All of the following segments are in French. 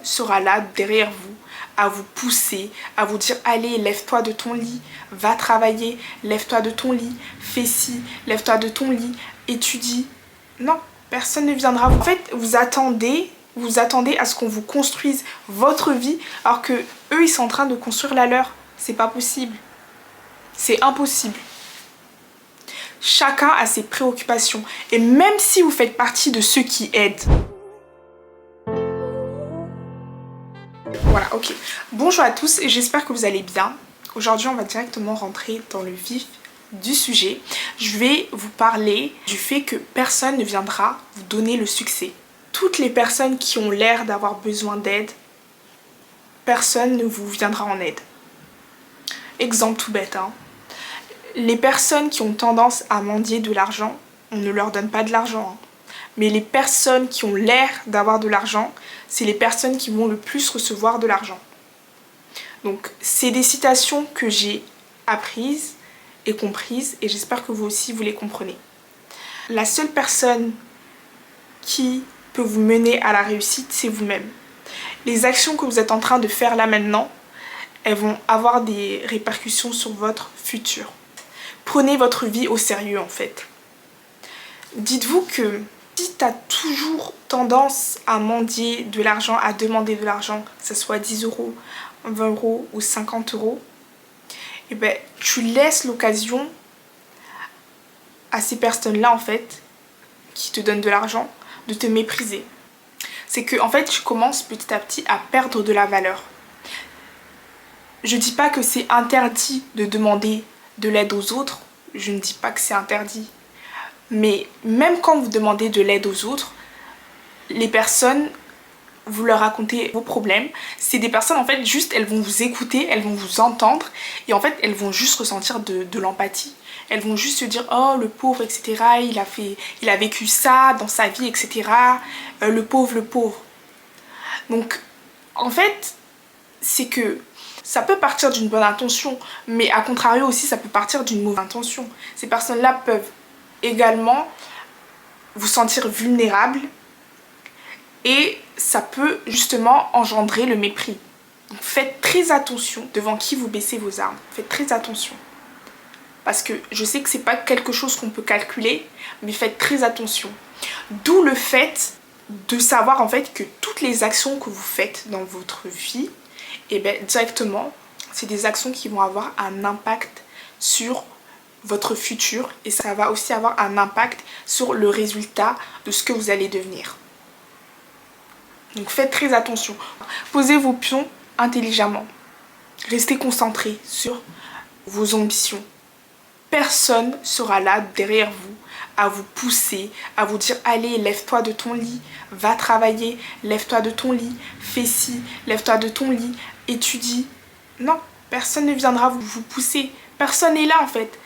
sera là derrière vous, à vous pousser, à vous dire allez, lève-toi de ton lit, va travailler, lève-toi de ton lit, fais ci, lève-toi de ton lit, étudie. Non, personne ne viendra. En fait, vous attendez à ce qu'on vous construise votre vie alors que eux ils sont en train de construire la leur. C'est pas possible. C'est impossible. Chacun a ses préoccupations et même si vous faites partie de ceux qui aident. Voilà, ok. Bonjour à tous et j'espère que vous allez bien. Aujourd'hui, on va directement rentrer dans le vif du sujet. Je vais vous parler du fait que personne ne viendra vous donner le succès. Toutes les personnes qui ont l'air d'avoir besoin d'aide, personne ne vous viendra en aide. Exemple tout bête, hein. Les personnes qui ont tendance à mendier de l'argent, on ne leur donne pas de l'argent, hein. Mais les personnes qui ont l'air d'avoir de l'argent, c'est les personnes qui vont le plus recevoir de l'argent. Donc, c'est des citations que j'ai apprises et comprises et j'espère que vous aussi vous les comprenez. La seule personne qui peut vous mener à la réussite, c'est vous-même. Les actions que vous êtes en train de faire là maintenant, elles vont avoir des répercussions sur votre futur. Prenez votre vie au sérieux en fait. Dites-vous que si tu as toujours tendance à mendier de l'argent, à demander de l'argent, que ce soit 10 €, 20 € ou 50 €, et ben, tu laisses l'occasion à ces personnes-là en fait, qui te donnent de l'argent, de te mépriser. C'est que en fait, tu commences petit à petit à perdre de la valeur. Je dis pas que c'est interdit de demander de l'aide aux autres, je ne dis pas que c'est interdit. Mais même quand vous demandez de l'aide aux autres, les personnes, vous leur racontez vos problèmes, c'est des personnes en fait juste, elles vont vous écouter, elles vont vous entendre et en fait elles vont juste ressentir de l'empathie. Elles vont juste se dire oh le pauvre etc, il a vécu ça dans sa vie etc, le pauvre. Donc en fait c'est que ça peut partir d'une bonne intention, mais à contrario aussi ça peut partir d'une mauvaise intention. Ces personnes-là peuvent également vous sentir vulnérable et ça peut justement engendrer le mépris. Donc faites très attention devant qui vous baissez vos armes. Faites très attention. Parce que je sais que c'est pas quelque chose qu'on peut calculer, mais faites très attention. D'où le fait de savoir en fait que toutes les actions que vous faites dans votre vie, et bien directement, c'est des actions qui vont avoir un impact sur votre futur et ça va aussi avoir un impact sur le résultat de ce que vous allez devenir. Donc faites très attention. Posez vos pions intelligemment. Restez concentrés sur vos ambitions. Personne sera là derrière vous à vous pousser, à vous dire allez, lève-toi de ton lit, va travailler, lève-toi de ton lit, fais ci, lève-toi de ton lit, étudie. Non, personne ne viendra vous pousser. Personne n'est là en fait.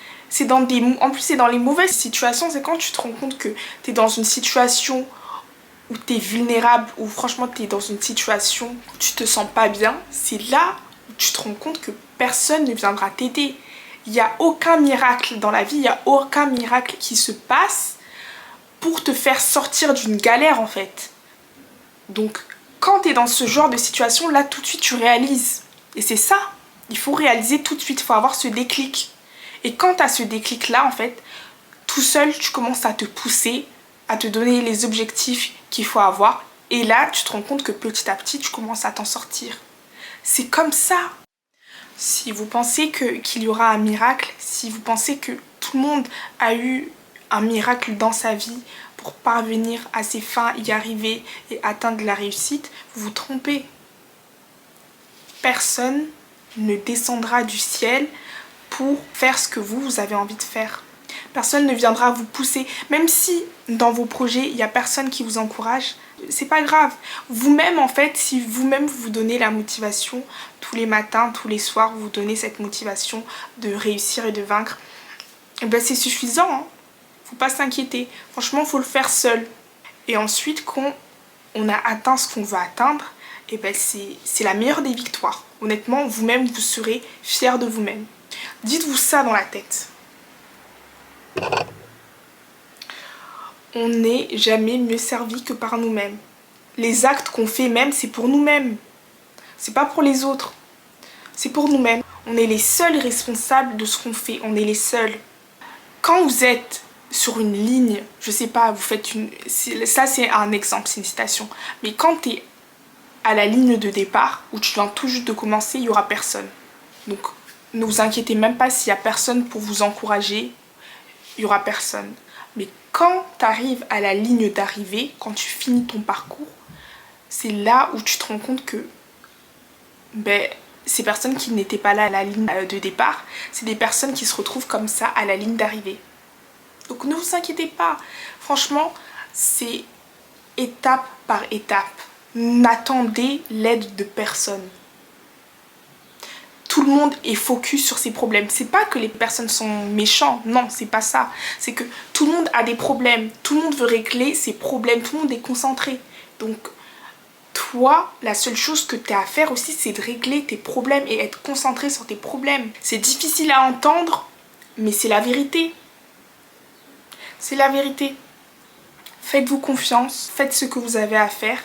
En plus c'est dans les mauvaises situations, c'est quand tu te rends compte que tu es dans une situation où tu es vulnérable, où franchement tu es dans une situation où tu te sens pas bien, c'est là où tu te rends compte que personne ne viendra t'aider. Il n'y a aucun miracle dans la vie, il n'y a aucun miracle qui se passe pour te faire sortir d'une galère en fait. Donc quand tu es dans ce genre de situation, là tout de suite tu réalises. Et c'est ça, il faut réaliser tout de suite, il faut avoir ce déclic. Et quand tu as ce déclic-là, en fait, tout seul, tu commences à te pousser, à te donner les objectifs qu'il faut avoir. Et là, tu te rends compte que petit à petit, tu commences à t'en sortir. C'est comme ça. Si vous pensez qu'il y aura un miracle, si vous pensez que tout le monde a eu un miracle dans sa vie pour parvenir à ses fins, y arriver et atteindre la réussite, vous vous trompez. Personne ne descendra du ciel pour faire ce que vous avez envie de faire. Personne ne viendra vous pousser. Même si dans vos projets, il n'y a personne qui vous encourage, c'est pas grave. Vous-même, en fait, si vous-même vous donnez la motivation tous les matins, tous les soirs, vous donnez cette motivation de réussir et de vaincre, et ben c'est suffisant. Hein. Faut pas s'inquiéter. Franchement, faut le faire seul. Et ensuite, quand on a atteint ce qu'on veut atteindre, et ben c'est la meilleure des victoires. Honnêtement, vous-même, vous serez fier de vous-même. Dites-vous ça dans la tête. On n'est jamais mieux servi que par nous-mêmes. Les actes qu'on fait même, c'est pour nous-mêmes. C'est pas pour les autres. C'est pour nous-mêmes. On est les seuls responsables de ce qu'on fait. On est les seuls. Quand vous êtes sur une ligne, je sais pas, vous faites une... Ça, c'est un exemple, c'est une citation. Mais quand tu es à la ligne de départ, où tu viens tout juste de commencer, il n'y aura personne. Donc, ne vous inquiétez même pas s'il n'y a personne pour vous encourager. Il n'y aura personne. Mais quand tu arrives à la ligne d'arrivée, quand tu finis ton parcours, c'est là où tu te rends compte que ces personnes qui n'étaient pas là à la ligne de départ, c'est des personnes qui se retrouvent comme ça à la ligne d'arrivée. Donc ne vous inquiétez pas. Franchement, c'est étape par étape. N'attendez l'aide de personne. Tout le monde est focus sur ses problèmes. C'est pas que les personnes sont méchantes, non, c'est pas ça. C'est que tout le monde a des problèmes. Tout le monde veut régler ses problèmes. Tout le monde est concentré. Donc, toi, la seule chose que tu as à faire aussi, c'est de régler tes problèmes et être concentré sur tes problèmes. C'est difficile à entendre, mais c'est la vérité. C'est la vérité. Faites-vous confiance, faites ce que vous avez à faire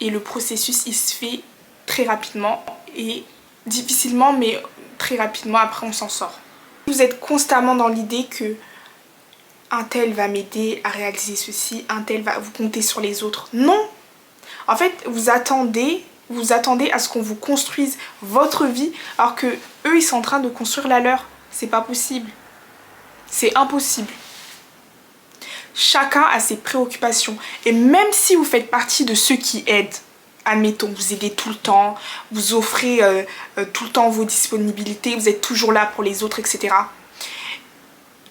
et le processus, il se fait très rapidement et difficilement, mais très rapidement, après on s'en sort. Vous êtes constamment dans l'idée que un tel va m'aider à réaliser ceci, un tel va vous compter sur les autres. Non! En fait, vous attendez à ce qu'on vous construise votre vie alors que eux, ils sont en train de construire la leur. C'est pas possible. C'est impossible. Chacun a ses préoccupations. Et même si vous faites partie de ceux qui aident, admettons, vous aidez tout le temps, vous offrez tout le temps vos disponibilités, vous êtes toujours là pour les autres, etc.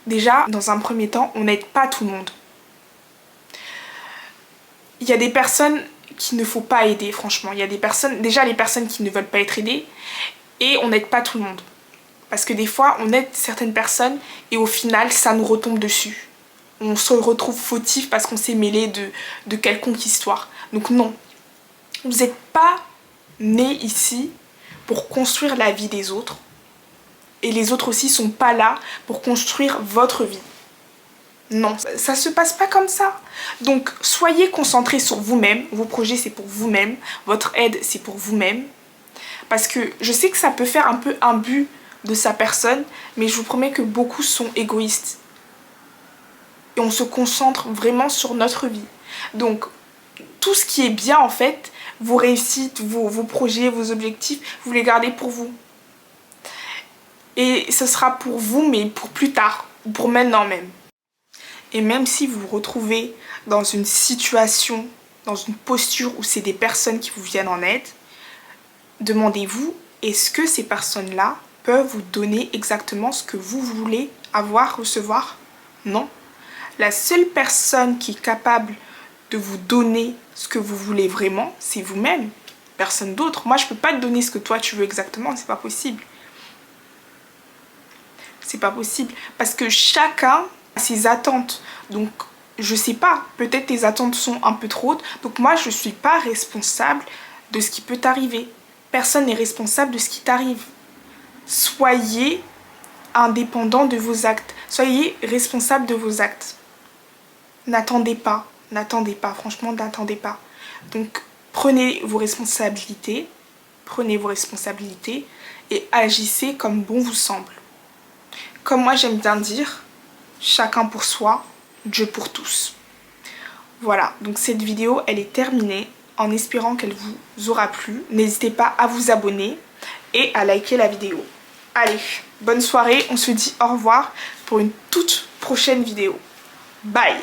Déjà, dans un premier temps, on n'aide pas tout le monde. Il y a des personnes qu'il ne faut pas aider, franchement. Il y a des personnes, déjà les personnes qui ne veulent pas être aidées, et on n'aide pas tout le monde. Parce que des fois, on aide certaines personnes et au final, ça nous retombe dessus. On se retrouve fautif parce qu'on s'est mêlé de quelconque histoire. Donc non, vous n'êtes pas né ici pour construire la vie des autres. Et les autres aussi ne sont pas là pour construire votre vie. Non, ça se passe pas comme ça. Donc, soyez concentrés sur vous-même. Vos projets, c'est pour vous-même. Votre aide, c'est pour vous-même. Parce que je sais que ça peut faire un peu un but de sa personne, mais je vous promets que beaucoup sont égoïstes. Et on se concentre vraiment sur notre vie. Donc, tout ce qui est bien, en fait, vos réussites, vos projets, vos objectifs, vous les gardez pour vous. Et ce sera pour vous, mais pour plus tard, ou pour maintenant même. Et même si vous vous retrouvez dans une situation, dans une posture où c'est des personnes qui vous viennent en aide, demandez-vous, est-ce que ces personnes-là peuvent vous donner exactement ce que vous voulez avoir, recevoir? Non. La seule personne qui est capable de vous donner ce que vous voulez vraiment, c'est vous-même. Personne d'autre. Moi, je ne peux pas te donner ce que toi tu veux exactement, c'est pas possible. C'est pas possible. Parce que chacun a ses attentes. Donc, je sais pas, peut-être tes attentes sont un peu trop hautes. Donc moi, je suis pas responsable de ce qui peut t'arriver. Personne n'est responsable de ce qui t'arrive. Soyez indépendant de vos actes. Soyez responsable de vos actes. N'attendez pas, franchement, n'attendez pas. Donc, prenez vos responsabilités et agissez comme bon vous semble. Comme moi, j'aime bien dire, chacun pour soi, Dieu pour tous. Voilà, donc cette vidéo, elle est terminée en espérant qu'elle vous aura plu. N'hésitez pas à vous abonner et à liker la vidéo. Allez, bonne soirée, on se dit au revoir pour une toute prochaine vidéo. Bye!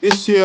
This year